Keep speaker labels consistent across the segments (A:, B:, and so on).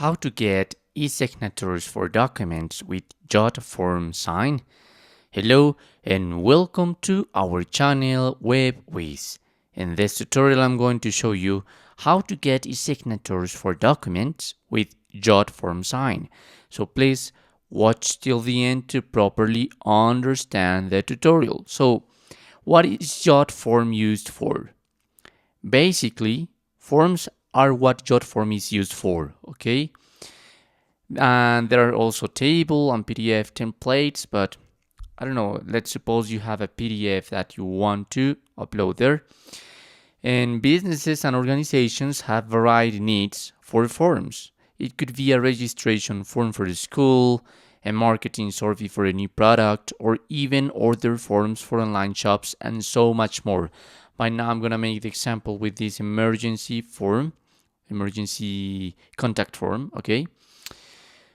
A: How to get e-signatures for documents with Jotform sign. Hello and welcome to our channel Whizz. In this tutorial I'm going to show you how to get e-signatures for documents with Jotform sign. So please watch till the end to properly understand the tutorial. So what is Jotform used for? Basically, forms are what Jotform is used for, okay? And there are also table and PDF templates, but I don't know, let's suppose you have a PDF that you want to upload there. And businesses and organizations have varied needs for forms. It could be a registration form for a school, a marketing survey for a new product, or even order forms for online shops and so much more. By now I'm gonna make the example with this emergency contact form, okay?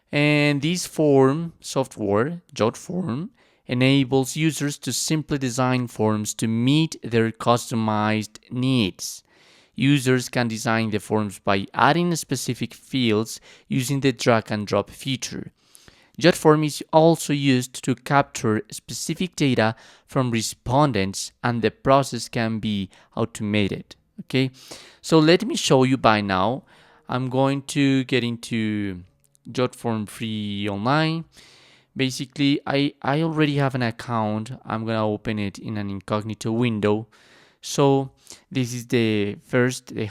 A: And this form software, Jotform, enables users to simply design forms to meet their customized needs. Users can design the forms by adding specific fields using the drag and drop feature. Jotform is also used to capture specific data from respondents, and the process can be automated. Okay, so let me show you by now. I'm going to get into Jotform free online. Basically, I already have an account. I'm gonna open it in an incognito window. So this is the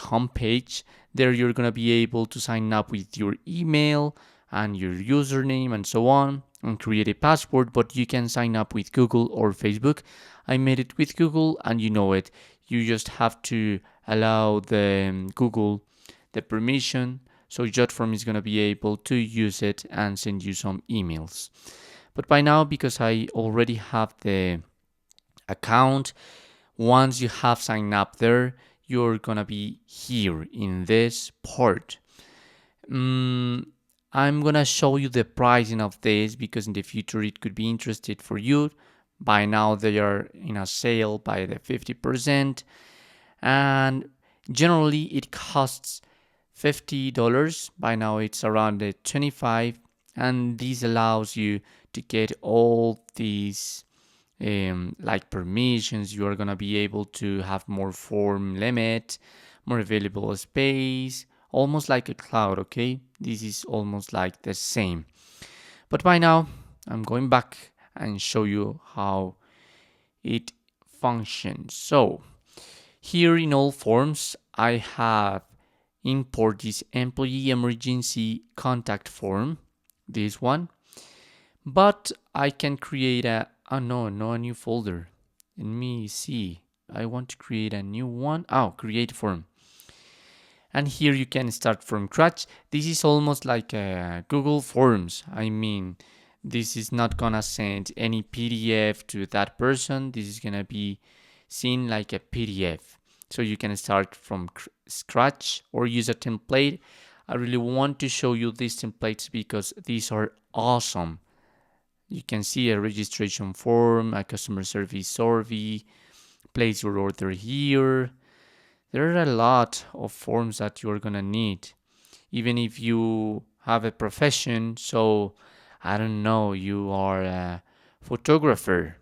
A: home page. There you're gonna be able to sign up with your email and your username and so on and create a password, but you can sign up with Google or Facebook. I made it with Google and you know it. You just have to allow the Google the permission, so Jotform is going to be able to use it and send you some emails. But by now, because I already have the account, once you have signed up there, you're going to be here in this part. I'm going to show you the pricing of this because in the future it could be interesting for you. By now they are in a sale by the 50%, and generally it costs $50. By now it's around the 25, and this allows you to get all these like permissions. You are gonna be able to have more form limit, more available space, almost like a cloud. Okay, this is almost like the same, but by now I'm going back and show you how it functions. So here in all forms I have import this employee emergency contact form, this one, but I can create a no, a new folder. Let me see, I want to create a new one. Create form, and here you can start from scratch. This is almost like a Google Forms. I mean, this is not gonna send any PDF to that person. This is gonna be seen like a PDF. So you can start from scratch or use a template. I really want to show you these templates because these are awesome. You can see a registration form, a customer service survey, place your order here. There are a lot of forms that you're gonna need, even if you have a profession. So I don't know, you are a photographer.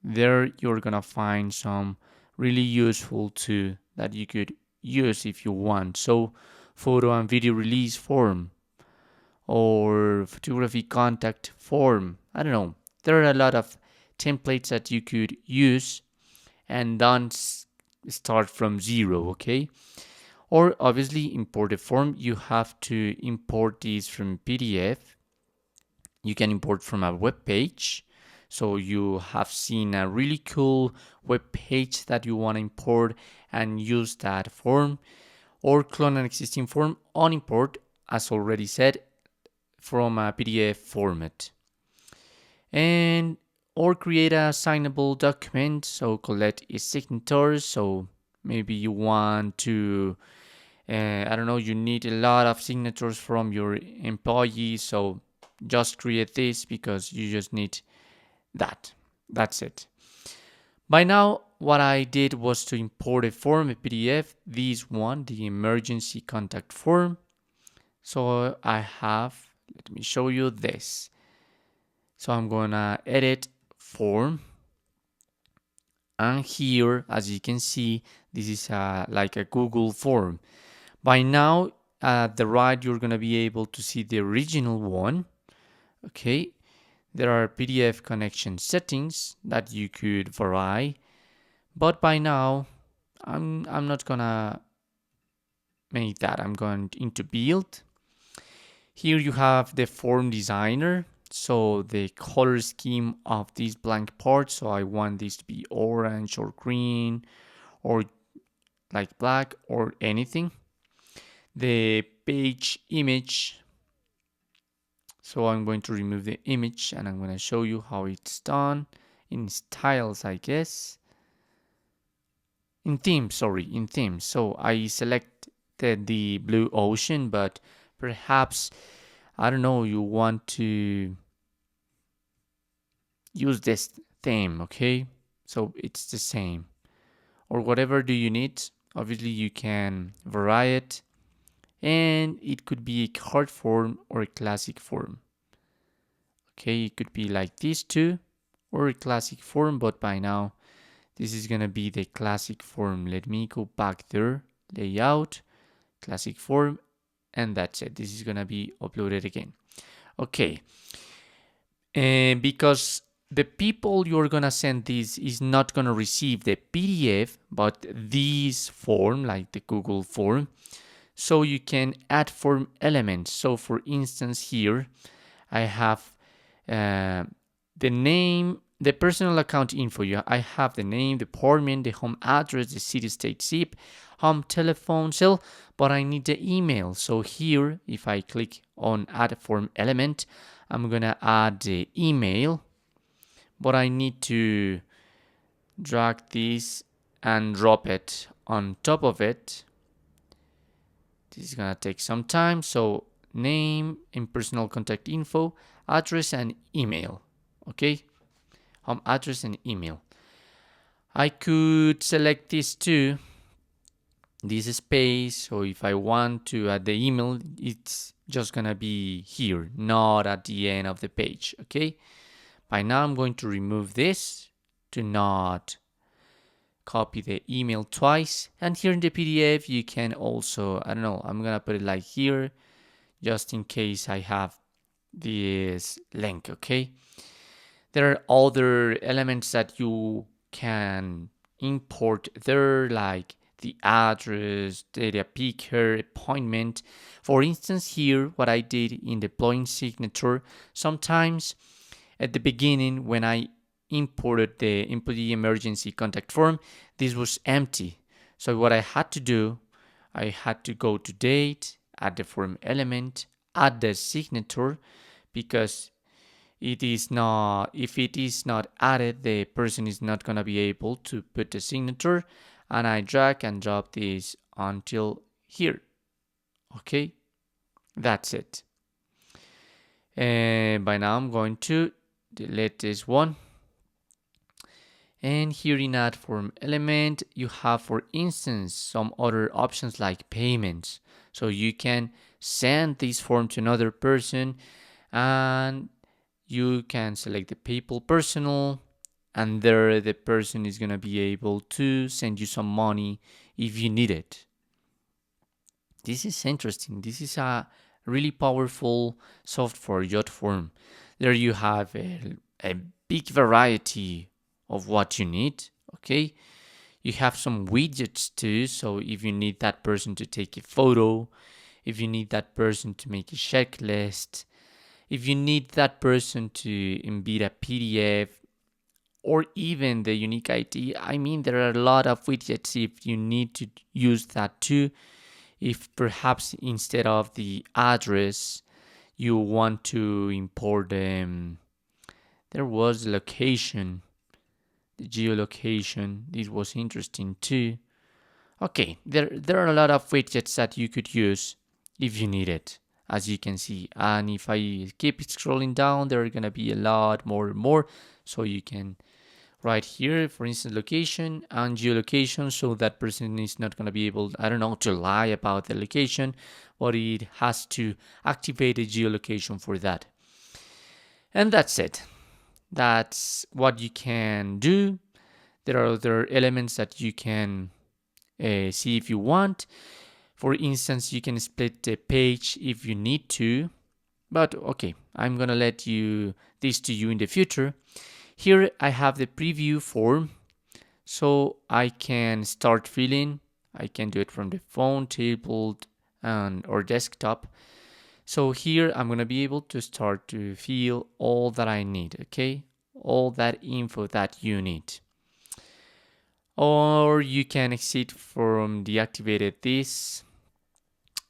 A: There you're gonna find some really useful too that you could use if you want. So photo and video release form or photography contact form. I don't know. There are a lot of templates that you could use and don't start from zero, okay? Or obviously import a form. You have to import these from PDF. You can import from a web page. So you have seen a really cool web page that you want to import and use that form, or clone an existing form on import, as already said, from a PDF format. And or create a signable document, so collect e-signatures. So maybe you want to I don't know, you need a lot of signatures from your employees, so just create this because you just need that's it. By now what I did was to import a form, a PDF, this one, the emergency contact form. So let me show you this. So I'm gonna edit form, and here, as you can see, this is like a Google form. By now, at the right, you're gonna be able to see the original one. Okay, there are PDF connection settings that you could vary, but by now, I'm not gonna make that. I'm going into build. Here you have the form designer. So the color scheme of this blank part. So I want this to be orange or green or like black or anything. The page image. So I'm going to remove the image and I'm going to show you how it's done in styles, I guess. In themes, sorry, in themes. So I selected the blue ocean, but perhaps, I don't know, you want to use this theme, okay? So it's the same. Or whatever do you need. Obviously, you can vary it. And it could be a card form or a classic form. Okay, it could be like these two or a classic form, but by now, this is gonna be the classic form. Let me go back there, layout, classic form, and that's it. This is gonna be uploaded again. Okay, and because the people you're gonna send this is not gonna receive the PDF, but this form, like the Google form, so you can add form elements. So for instance, here I have the name, the personal account info. I have the name, the department, the home address, the city, state, zip, home telephone cell, but I need the email. So here, if I click on add form element, I'm gonna add the email, but I need to drag this and drop it on top of it. This is gonna take some time. So name and personal contact info, address and email. Okay, home address and email. I could select this too, this space. So if I want to add the email, it's just gonna be here, not at the end of the page. Okay, by now I'm going to remove this to not copy the email twice. And here in the PDF, you can also, I don't know, I'm gonna put it like here, just in case I have this link. Okay, there are other elements that you can import there, like the address, data picker, appointment. For instance, here, what I did in deploying signature, sometimes at the beginning when I imported the employee emergency contact form, this was empty. So what I had to do, I had to go to date, add the form element, add the signature, because it is not, if it is not added, the person is not going to be able to put the signature, and I drag and drop this until here. Okay, that's it. And by now I'm going to delete this one. And here in add form element, you have, for instance, some other options like payments. So you can send this form to another person, and you can select the PayPal personal, and there the person is going to be able to send you some money if you need it. This is interesting. This is a really powerful software, Jotform. There you have a big variety of what you need. Okay, you have some widgets too. So if you need that person to take a photo, if you need that person to make a checklist, if you need that person to embed a PDF, or even the unique ID, I mean, there are a lot of widgets if you need to use that too. If perhaps instead of the address, you want to import there was location, the geolocation. This was interesting too. Okay, there are a lot of widgets that you could use if you need it, as you can see. And if I keep scrolling down, there are gonna be a lot more and more, so you can right here, for instance, location and geolocation, so that person is not going to be able, I don't know, to lie about the location, but it has to activate a geolocation for that. And that's it. That's what you can do. There are other elements that you can see if you want. For instance, you can split the page if you need to. But okay, I'm gonna let this to you in the future. Here I have the preview form, so I can start filling. I can do it from the phone, tablet, or desktop. So here I'm gonna be able to start to fill all that I need, okay? All that info that you need. Or you can exit from deactivated this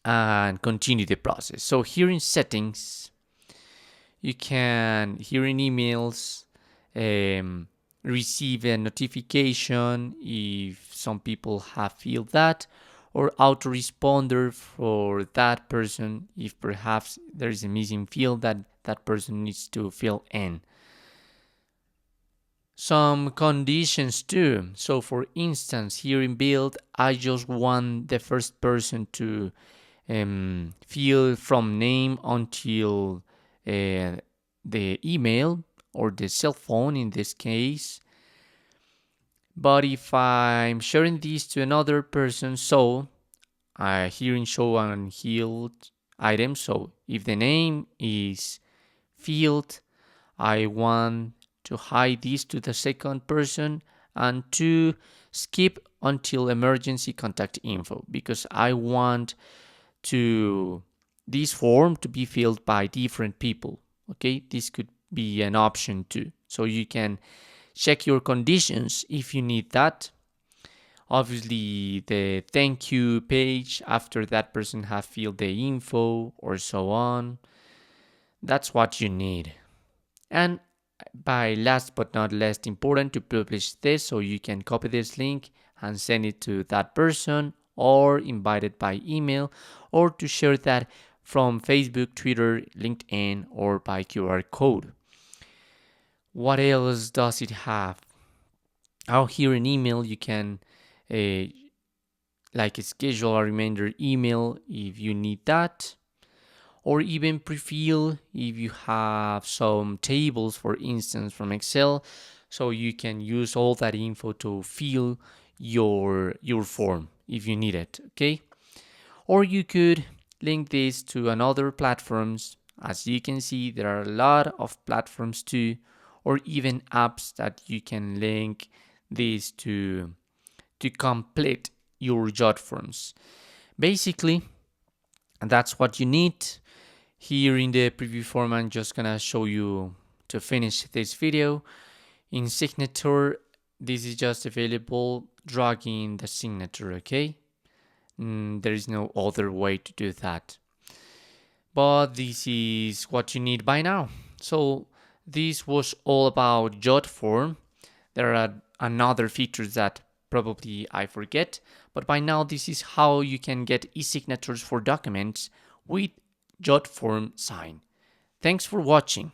A: and continue the process. So here in settings, you can, here in emails, receive a notification if some people have filled that, or autoresponder for that person if perhaps there is a missing field that that person needs to fill in. Some conditions too. So for instance, here in build, I just want the first person to fill from name until the email or the cell phone in this case. But if I'm sharing this to another person, so here in show unfilled items, so if the name is filled, I want to hide this to the second person and to skip until emergency contact info, because I want to this form to be filled by different people. Okay, this could be an option too. So you can check your conditions if you need that. Obviously, the thank you page after that person have filled the info or so on. That's what you need. And by last but not least important, to publish this, so you can copy this link and send it to that person, or invite it by email, or to share that from Facebook, Twitter, LinkedIn, or by QR code. What else does it have? Out here in email, you can like schedule a reminder email if you need that, or even pre-fill if you have some tables, for instance, from Excel, so you can use all that info to fill your form if you need it, okay? Or you could link this to another platforms. As you can see, there are a lot of platforms too, or even apps that you can link this to complete your Jotforms. Basically, that's what you need. Here in the preview form, I'm just gonna show you to finish this video. In signature, this is just available dragging the signature, okay? There is no other way to do that. But this is what you need by now. So this was all about Jotform. There are another features that probably I forget, but by now this is how you can get e-signatures for documents with Jotform sign. Thanks for watching.